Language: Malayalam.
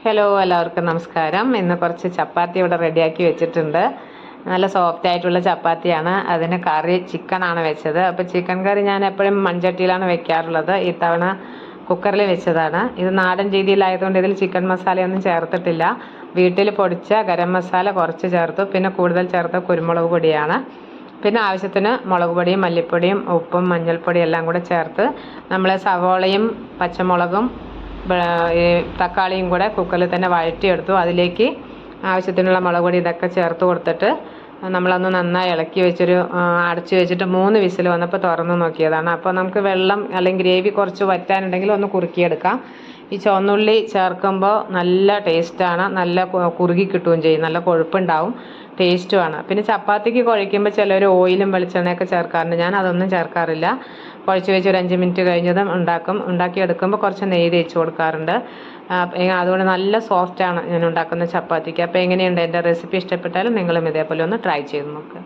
ഹലോ, എല്ലാവർക്കും നമസ്കാരം. ഇന്ന് കുറച്ച് ചപ്പാത്തി ഇവിടെ റെഡിയാക്കി വെച്ചിട്ടുണ്ട്. നല്ല സോഫ്റ്റ് ആയിട്ടുള്ള ചപ്പാത്തിയാണ്. അതിന് കറി ചിക്കനാണ് വെച്ചത്. അപ്പോൾ ചിക്കൻ കറി ഞാൻ എപ്പോഴും മൺചട്ടിയിലാണ് വെക്കാറുള്ളത്. ഇത്തവണ കുക്കറിൽ വെച്ചതാണ്. ഇത് നാടൻ രീതിയിലായതുകൊണ്ട് ഇതിൽ ചിക്കൻ മസാലയൊന്നും ചേർത്തിട്ടില്ല. വീട്ടിൽ പൊടിച്ച ഗരം മസാല കുറച്ച് ചേർത്തു. പിന്നെ കൂടുതൽ ചേർത്ത കുരുമുളക് പൊടിയാണ്. പിന്നെ ആവശ്യത്തിന് മുളക് പൊടിയും മല്ലിപ്പൊടിയും ഉപ്പും മഞ്ഞൾപ്പൊടിയും എല്ലാം കൂടെ ചേർത്ത് നമ്മൾ സവോളയും പച്ചമുളകും ഈ തക്കാളിയും കൂടെ കുക്കറിൽ തന്നെ വഴറ്റിയെടുത്തു. അതിലേക്ക് ആവശ്യത്തിനുള്ള മുളക് പൊടി ഇതൊക്കെ ചേർത്ത് കൊടുത്തിട്ട് നമ്മളൊന്ന് നന്നായി ഇളക്കി വെച്ചൊരു അടച്ചു വെച്ചിട്ട് 3 വിസിൽ വന്നപ്പോൾ തുറന്ന് നോക്കിയതാണ്. അപ്പോൾ നമുക്ക് വെള്ളം അല്ലെങ്കിൽ ഗ്രേവി കുറച്ച് വറ്റാനുണ്ടെങ്കിൽ ഒന്ന് കുറുക്കിയെടുക്കാം. ഈ ചുവന്നുള്ളി ചേർക്കുമ്പോൾ നല്ല ടേസ്റ്റാണ്. നല്ല കുറുകി കിട്ടുകയും ചെയ്യും. നല്ല കൊഴുപ്പുണ്ടാവും, ടേസ്റ്റുമാണ്. പിന്നെ ചപ്പാത്തിക്ക് കുഴയ്ക്കുമ്പോൾ ചിലർ ഓയിലും വെളിച്ചെണ്ണയൊക്കെ ചേർക്കാറുണ്ട്. ഞാൻ അതൊന്നും ചേർക്കാറില്ല. കുഴച്ച് വെച്ച് ഒരു 5 മിനിറ്റ് കഴിഞ്ഞതും ഉണ്ടാക്കിയെടുക്കുമ്പോൾ കുറച്ച് നെയ്യ് തേച്ച് കൊടുക്കാറുണ്ട്. അതുകൊണ്ട് നല്ല സോഫ്റ്റാണ് ഞാൻ ഉണ്ടാക്കുന്ന ചപ്പാത്തിക്ക്. അപ്പോൾ എങ്ങനെയുണ്ട് എൻ്റെ റെസിപ്പി? ഇഷ്ടപ്പെട്ടാലും നിങ്ങളും ഇതേപോലെ ഒന്ന് ട്രൈ ചെയ്ത് നോക്കുക.